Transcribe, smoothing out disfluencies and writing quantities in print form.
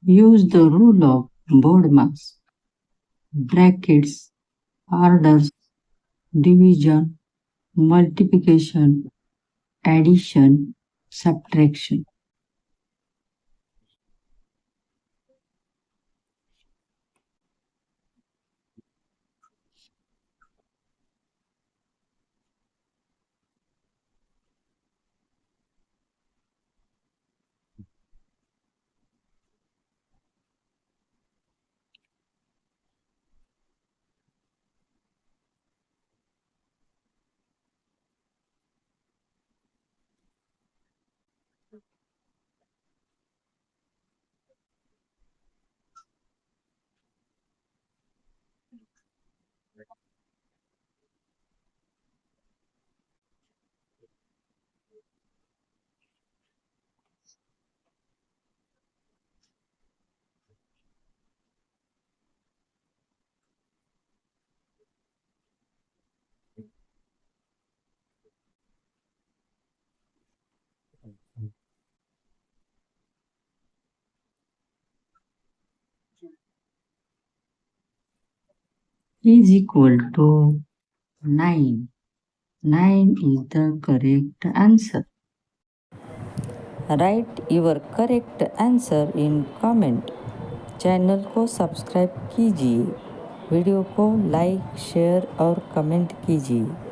Use the rule of BODMAS: brackets, orders, division, multiplication, addition, subtraction. Is equal to 9. 9 is the correct answer. Right your correct answer in comment. Channel को subscribe कीजिए, video को like share और comment कीजिए।